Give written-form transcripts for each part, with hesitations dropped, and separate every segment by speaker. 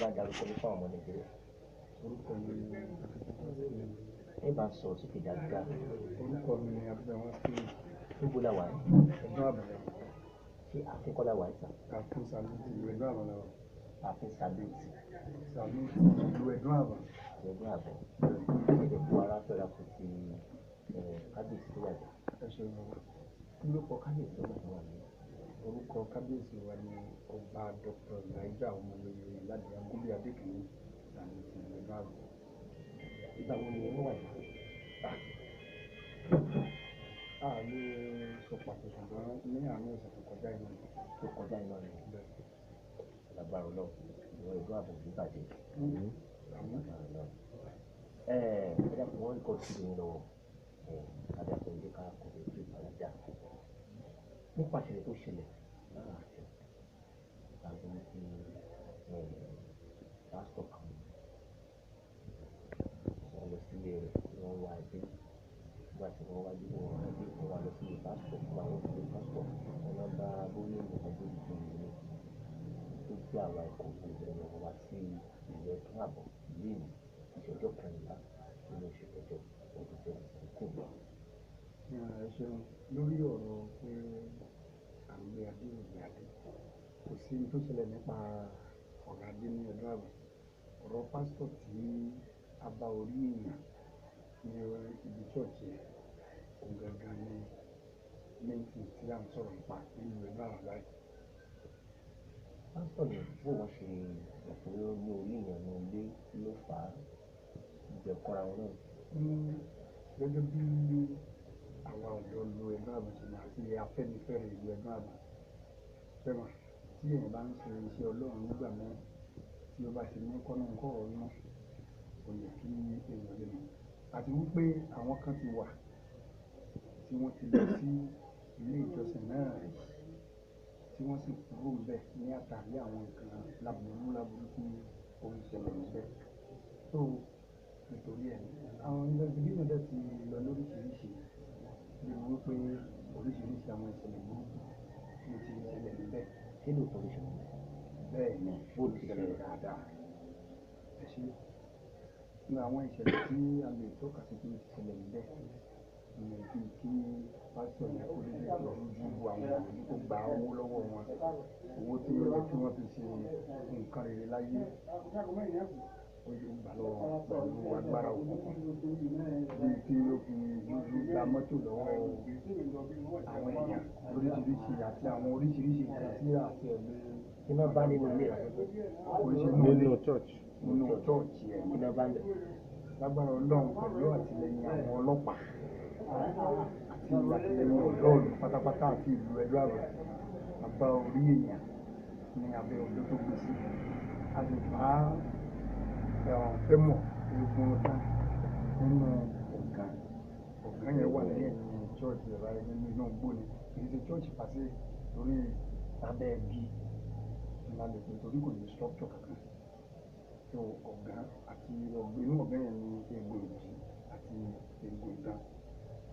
Speaker 1: bá darúkọ ní fáwọn ọmọ Nàìjíríà.
Speaker 2: Orúkọ mi ni
Speaker 1: Ẹ bá sọ sókè dáadáa.
Speaker 2: orúkọ mi ni Abdulrahman Steve.
Speaker 1: Níbo la wà ní?
Speaker 2: Ẹ̀dọ́ Àbàlá.
Speaker 1: Ṣé Akínkọ́lá wà ìta?
Speaker 2: Kàfún Sàlùtì ìlú Ẹ̀dọ́ Àbàlá wa.
Speaker 1: Àfin Sàlùtì.
Speaker 2: Sàlùtì ìlú Ẹ̀dọ́ Àbà.
Speaker 1: Ẹ̀gbọ́n àbọ̀. Ẹ̀jẹ̀ kó ara fẹ́ra kù sí kábíyèsí tó wà ní.
Speaker 2: Ẹ ṣeun bàbá.
Speaker 1: Kí ló kọ kábíyèsí tó wà ní?
Speaker 2: Orúkọ kábíyèsí wa ni Ọba Dr. Elijah Ọmọlóye Ládé Agúnbí Adékìní Sàlùtì ìlú Ẹ̀dọ́ Àbà.
Speaker 1: Ìgbà wo ni wọ́n wà ní?
Speaker 2: A lè sọ pàtó ṣùgbọ́n ní àárín ọ̀sẹ̀ tó kọjá iná ni.
Speaker 1: Tó kọjá iná ni. Lágbára Ọlọ́run, ìwọ ìlú àbò ní bàjẹ́. Ẹ dákun wọ́n ń kọ́ sí mi lọ́wọ́. Adájọ́ ilé ká kò lè fi ìpàdé nípa ìṣẹ̀lẹ̀ tó ṣẹlẹ̀ láàárín àti wípé pásítọ̀ kan wọ́n lọ sílé rẹ̀ wọ́n wá dé nígbà tí wọ́n wá dé wọ́n wá lọ sílé pásítọ̀ fún àwọn ìdílé pásítọ̀ wọ́n lọ bá bóyá ìgbà tó di ìlú tó gbé àwa ẹ̀kọ́ ìgbìmọ̀ wọn wá sí ìlú ẹ̀dùn àbọ̀ ìlú ìlú ìṣẹ́jọ́ kẹrìnlá nínú oṣù kẹjọ ọdún 2017.
Speaker 2: Ẹ ṣeun lórí ọ̀rọ̀ pé àgbẹ̀ adé òbí adé kò sí tó ṣẹlẹ̀ nípa ọ̀rọ̀ adé ní Ẹ̀dọ́ Àbà. Ọ̀rọ̀ pásítọ̀ tí a bá orí èèyàn ní ibi ṣọ́ọ̀ṣì ẹ̀ òun gangan ní mẹ́ǹtì tí à ń sọ̀rọ̀ nípa nínú Ẹ̀dọ́ Àbà báyìí.
Speaker 1: Pásítọ̀ ní bó wọ́n ṣe ọ̀pọ̀ ní orí èèyàn ní ilé ló fà á ìgbẹ̀kọ́ra wọn náà.
Speaker 2: Gẹ́gẹ́ bí àwa ọ̀dọ́ lu Ẹ̀dọ́ Àbà ṣe máa ti Afẹ́nifẹ́re ìlú Ẹ̀dọ́ Àbà fẹ́ràn tí èèyàn bá ń ṣe iṣẹ́ Ọlọ́run nígbà náà tí ó bá ti ní kọ́nà kọ́rọ̀ náà kò yẹ kí èèyàn lè mọ̀ àti wípé àwọn kan ti wà tí wọ́n ti lọ sí ilé ìjọsìn náà rí tí wọ́n sì kúrò bẹ́ẹ̀ ní àtàrí àwọn nǹkan láburú tí ó ń ṣẹlẹ̀ níbẹ̀. So nítorí ẹ̀ àwọn investigation dẹ̀ ti lọ lóríṣiríṣi bí wípé oríṣiríṣi àwọn ìṣẹ̀lẹ̀ burúkú ló ti ṣẹlẹ̀ níbẹ̀.
Speaker 1: Ṣé lóòótọ́ ló ṣẹlẹ̀?
Speaker 2: Bẹ́ẹ̀ ni ó ti ṣẹlẹ̀ dáadáa. Ẹ ṣe ní àwọn ìṣẹ̀lẹ̀ tí a lè tọ́ka sí pé ó ti ṣẹlẹ̀ níbẹ̀ ní ibi kí pásítọ̀ yẹn kó lè lọ ju àwọn ènìyàn tó gba owó lọ́wọ́ wọn owó tí ó yẹ kí wọ́n fi ṣe nǹkan rere láyé ó yóò gbà lọ́wọ́ pẹ̀lú agbára òkùnkùn bíi kí ó fi dúdú gba mọ́tò lọ́wọ́ àwọn èèyàn lóríṣiríṣi àti àwọn oríṣiríṣi nǹkan tí àti ẹ̀mí
Speaker 1: Iná bá nínú ilé rẹ̀.
Speaker 2: nínú chọ́ọ̀chì ẹ̀
Speaker 1: Iná bá ń bẹ̀.
Speaker 2: lágbára Ọlọ́run pẹ̀lú àtìlẹyìn àwọn ọlọ́pàá àti àtìlẹyìn ọlọ́ọ̀lù pátápátá àti ìlú Ẹ̀dọ́ Àbà àbá orí èèyàn ní abẹ́ ọdún tó gbé sí a sì bá fẹ́mọ̀ egun ọdún nínú ọ̀gán yẹn wà lẹ́yìn ní chọ́ọ̀chì rẹ̀ báyìí nínú iná gbóni kì í ṣe chọ́ọ̀chì pàṣẹ lórí abẹ́ ẹ̀gí ńlá lè pè torí kò ní structure kankan tó ọ̀gán àti ọ̀gbìn inú ọ̀gán yẹn ní egbò ìjì àti egbò ìdán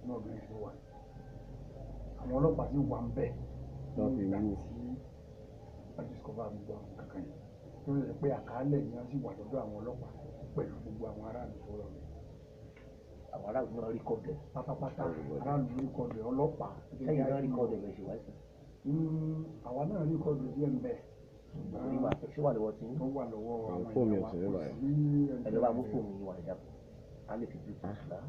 Speaker 2: inú ọ̀gán yẹn ló wà àwọn ọlọ́pàá sì wà ń bẹ̀ nígbà tí wọ́n discover gbogbo àwọn kankan yẹn tó yẹ pé àkàálẹ̀ yẹn sì wà lọ́dọ̀ àwọn ọlọ́pàá pẹ̀lú gbogbo àwọn aráàlú tó rọ̀ rẹ̀.
Speaker 1: Àwọn aráàlú náà rí kọ́ọ̀dẹ̀.
Speaker 2: Pátápátá aráàlú rí kọ́ọ̀dẹ̀ ọlọ́pàá.
Speaker 1: Sẹ́yìn náà rí kọ́ọ̀dẹ̀ bẹ̀ ṣe wáyé sàn.
Speaker 2: Àwa náà rí kọ́ọ̀dẹ̀ díẹ̀ ń bẹ̀.
Speaker 1: Orí wa ṣé wà lọ́wọ́ tí?
Speaker 2: Tó wà lọ́wọ́ àwọn
Speaker 3: fóònù
Speaker 2: èèyàn wa
Speaker 3: ọ̀sẹ̀
Speaker 2: kò
Speaker 3: báyìí.
Speaker 2: sí
Speaker 1: Ẹ̀dọ́ bá mú fóònù yìí wà ìdàpọ̀. A lè fi bluetooth lá.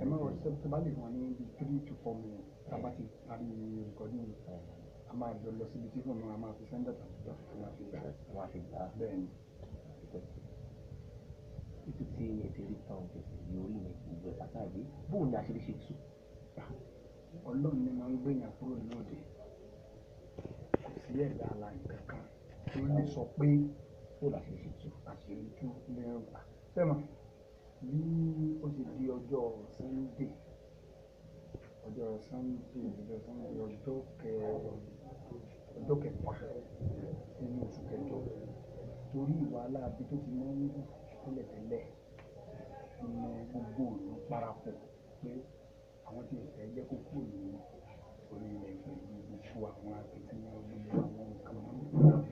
Speaker 2: ẹ máa wọ ṣe tó bá lè wọ́n ní 3 to 4 minutes tá a bá ti parí recording a máa jọ lọ síbi tí fóònù a máa fi sẹ́ńdà tàbí a máa fi gbà.
Speaker 1: Wọ́n á fi gbà á.
Speaker 2: Bẹ́ẹ̀ ni.
Speaker 1: Títí tí ètò rí tán tètè ní orí mi ìgbẹ́ pàtàkì bóun ni àṣírí ṣe tú.
Speaker 2: Ọlọ́run ni máa ń gbéyàn kúrò lóde kò sí ẹ̀dá alààyè kankan tó lè sọ pé
Speaker 1: bóun àṣírí ṣe tú.
Speaker 2: àṣírí tú ní ọgbà sẹ́mà bí ó ti di ọjọ́ Sunday ọjọ́ kẹfà nínú oṣù kẹjọ torí ìwà aláàbí tó ti máa ń wù tẹ́lẹ̀tẹ́lẹ̀ ní gbogbo òòlù parapọ̀ pé àwọn tí ìfẹ́ jẹ́ kó kúrò ní orí ilẹ̀ ìfẹ́ gbogbo àwọn akitiyan gbogbo àwọn nǹkan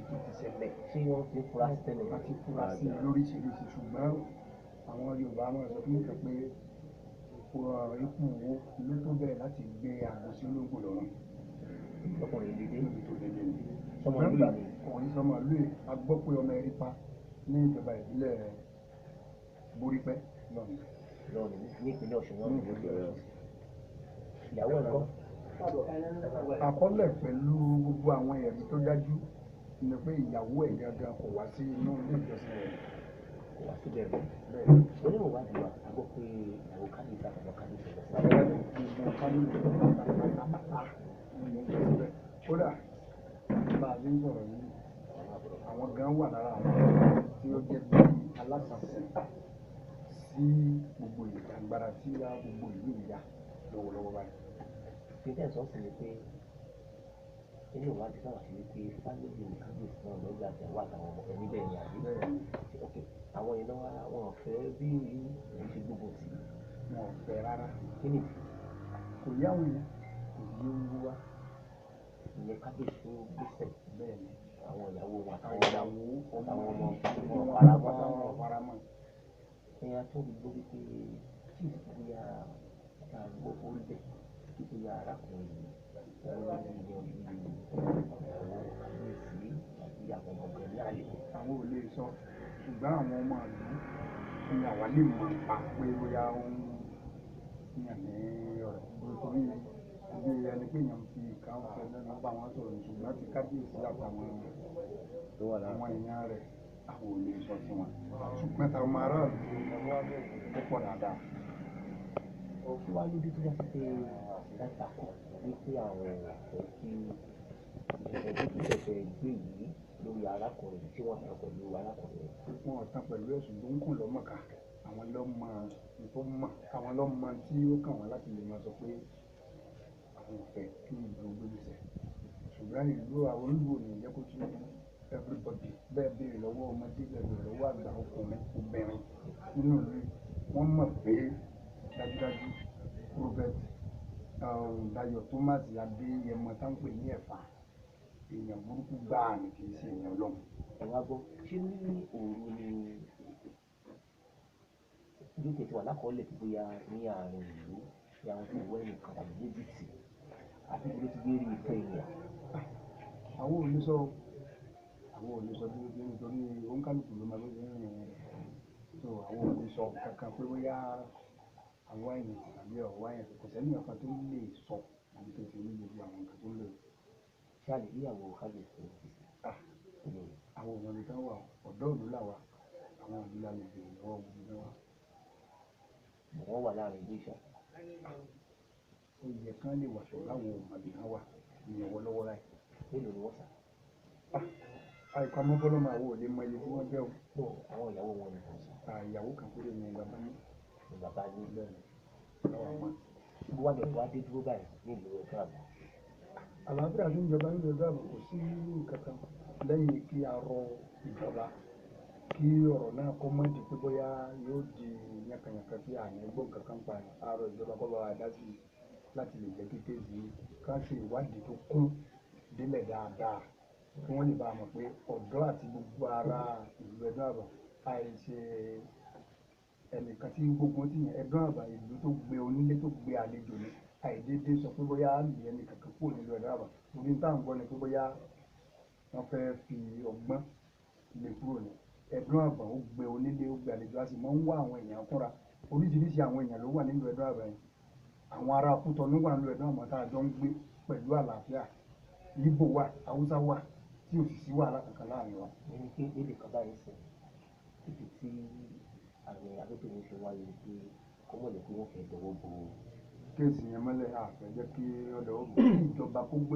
Speaker 2: tó ti ṣẹlẹ̀
Speaker 1: ṣé wọ́n ti fura sí tẹ́lẹ̀?
Speaker 2: àti fura sí lóríṣiríṣi ṣùgbọ́n àwọn Yorùbá máa sọ fún mi pé ikú wo ló tó bẹ̀rẹ̀ láti gbé àgbo sí olóńgbò lọ́rùn.
Speaker 1: Ọkùnrin dédé
Speaker 2: Níbi tó dédé ni.
Speaker 1: sọmọ
Speaker 2: Ṣùgbọ́n
Speaker 1: ìlú
Speaker 2: nígbà
Speaker 1: ni
Speaker 2: ọkùnrin sọmọ ìlú yìí a gbọ́ pé ọmọ ẹ̀rí pa ní ìjọba ìbílẹ̀ Borípẹ́ lọ́nà.
Speaker 1: lọ́ọ̀nù ní ìpínlẹ̀ Ọ̀ṣun náà ní ìpínlẹ̀ Ọ̀ṣun. Ìyàwó ẹ̀kọ́
Speaker 2: Àkọọ́lẹ̀ pẹ̀lú gbogbo àwọn ẹ̀rí tó dájú ni pé ìyàwó ẹ̀ gangan kò wá sí inú ilé ìjọsìn rẹ̀.
Speaker 1: kò wá síbẹ̀ rẹ̀.
Speaker 2: Bẹ́ẹ̀
Speaker 1: onímọ̀ wá di wa a gbọ́ pé ìyàwó kábíyèsí àtọmọ kábíyèsí lọ
Speaker 2: gbogbo kábíyèsí pátápátá ni mo ń jẹ́ síbẹ̀. Kódà bá a ti ń sọ̀rọ̀ yìí àwọn gan wà lára àwọn tí ó jẹ́ bí alásàsìn sí gbogbo ìjàngbara tí á gbogbo ìlú ìyá lọ́wọ́lọ́wọ́ báyìí.
Speaker 1: ìpínlẹ̀ Ọ̀ṣun sì ni pé nínú ìwádìí náà ṣe wípé fámìlì kábíyèsí náà lọ́jọ́ àtẹ̀wọ́ àtàwọn ọmọ ẹni bẹ́ẹ̀ ni àbí.
Speaker 2: Bẹ́ẹ̀ ni
Speaker 1: ok àwọn yẹn náà wọn ò fẹ́ bí èyí ṣe gbógun tì í.
Speaker 2: wọn ò fẹ́ rárá.
Speaker 1: kí ni
Speaker 2: Kò yá àwọn èèyàn kò yé owó wá.
Speaker 1: ìyẹn kábíyèsí gbèsè
Speaker 2: Bẹ́ẹ̀ ni
Speaker 1: àwọn ìyàwó wọn àtàwọn
Speaker 2: ìyàwó
Speaker 1: ọmọ
Speaker 2: ọmọ
Speaker 1: wọn
Speaker 2: wọn
Speaker 1: faramọ́.
Speaker 2: wọn faramọ́.
Speaker 1: ẹ̀yà tó rí gbọ́ wípé tí ìsìnkúyà ká gbọ́ orí bẹ̀ kí bóyá arákùnrin yìí wọ́n ní ìyẹn bí àwọn kábíyèsí àti àwọn ọmọ ní àlè.
Speaker 2: Àwọn ò lè sọ ṣùgbọ́n àwọn ọmọ ìlú ni àwa lè mọ̀ pa pé bóyá ó ń yàn ní ọ̀rọ̀ nítorí bí ẹni pé èèyàn fi ìkan fẹ́ lẹ́nu bá wọn sọ̀rọ̀ ní ṣùgbọ́n ti kábíyèsí àtàwọn àwọn èèyàn rẹ̀ àwọn ò lè sọ sí wọn. Ṣùgbọ́n táwọn ọmọ aráàlú ó pọ̀ dáadáa.
Speaker 1: kí wàá lójú tó yàtọ̀ pé láti àkọ́ wípé àwọn ọ̀fẹ́ kí ìṣẹ̀lẹ̀ tó ṣẹ̀ṣẹ̀ gbé yìí lórí arákùnrin tí wọ́n sọ pẹ̀lú arákùnrin.
Speaker 2: Wọn ò tán pẹ̀lú ẹ̀sùn tó ń kùn lọ́mọ̀ká àwọn lọ́mọ tó mọ̀ àwọn lọ́mọ tí ó kàn wọ́n láti lè máa sọ pé àwọn ò fẹ́ kí ìlú gbèsè. Ṣùgbọ́n ìlú àwọn ìlú ò ní jẹ́ kó tún everybody bẹ́ẹ̀ béèrè lọ́wọ́ ọmọdé bẹ́ẹ̀ béèrè lọ́wọ́ àgbà ọkùnrin obìnrin nínú ìlú wọ́n mọ̀ pé dájúdájú Prophet Dayọ̀ Thomas Adéyẹmọ tá ń pè ní Ẹ̀fà èèyàn burúkú gbáà ni kì í ṣe èèyàn Ọlọ́run.
Speaker 1: ẹ wá gbọ́ ṣé ní òru ni bí tètè wà lákọọ́lẹ̀ tó bóyá ní àárín ìlú ní àwọn tó wẹ́ nìkan tàbí méjì tì àti bí ló ti gbé rí ìfẹ́ èèyàn.
Speaker 2: Àwọn ò lè sọ bí ó ṣe nítorí oníkálùkù ló máa lóye rìn so àwọn ò lè sọ kankan pé bóyá àwọn ẹ̀yìn tàbí ọ̀wọ́ ẹ̀yìn kò sẹ́ni ọ̀kan tó lè sọ àbí tó ti ní gbogbo àwọn nǹkan tó lè.
Speaker 1: ṣé a lè rí àwọn kábíyèsí
Speaker 2: Àwọn ọmọ mi kan wà ọ̀dọ́ ìlú làwà àwọn ìlú la lè bèrè lọ́wọ́ gbogbo náà wà.
Speaker 1: wọ́n wà láàrin ìlú ìṣà.
Speaker 2: Oyè kan lè wà ṣọ̀rọ̀ àwọn ọmọdé kan wà ní ọwọ́lọ́wọ́ láì.
Speaker 1: mélòó ni wọ́n sà.
Speaker 2: Àìpamọ́ bọ́lọ́mọ àwọn ò lè mọ iye tí wọ́n jẹ́ o.
Speaker 1: àwọn ìyàwó wọn ni wọ́n sà.
Speaker 2: Ìyàwó kan péré ni bàbá ní
Speaker 1: ní bàbá ní
Speaker 2: bẹ́ẹ̀ lọ́wọ́ àmọ́.
Speaker 1: gbogbo wa lè wá dé dúró báyìí nílùú ẹ̀ka àbọ̀.
Speaker 2: Àlàáfíà tó ń jọba nílùú ẹ̀dọ́ àbò kò sí nǹkan kan lẹ́yìn kí a rọ ìjọba kí ọ̀rọ̀ náà kó mọ́ di pé bóyá yóò di yankanyankan tí àní gbọ́ nǹkan kan pa àárọ̀ ìjọba kó bá wa dá sí láti lè jẹ́ kí kéèsì ká ṣe ìwádìí tó kún délẹ̀ dáadáa kí wọ́n lè bá a mọ̀ pé ọ̀dọ́ àti gbogbo ara ìlú ẹ̀dọ́ àbò àìṣe ẹnìkan tí gbogbo ti yẹn ẹ̀dọ́ àbò ìlú tó gbé onílé tó gbé àlejò ni àìdédé sọ pé bóyá ìyẹn nìkan kan kúrò nílùú ẹ̀dọ́ àbò torí táà ń gbọ́ ni pé bóyá wọ́n fẹ́ fi ọgbọ́n lè kúrò ní ẹ̀dọ́ àbò ó gbé onílé ó gbé àlejò a sì máa ń wá àwọn èèyàn kúnra oríṣiríṣi àwọn èèyàn ló wà nínú ẹ̀dọ́ àbò yẹn àwọn ará Kútọ̀nù wà nínú ẹ̀dọ́ àbò tá a jọ ń gbé pẹ̀lú àlàáfíà Ìgbò wà Haúsá wà tí ò sì sí wàhálà kankan láàrin wa.
Speaker 1: ẹni pé èdè kan báyìí sìn ibi tí àwọn agbẹ́bìnrin fi wáyé pé kó mọ̀ lè pé wọ́n fẹ́ dọwọ́ bo
Speaker 2: kéèsì yẹn mọ́lẹ̀ àfẹ́jẹ́ kí ọ̀dọ̀ ìjọba kó gbé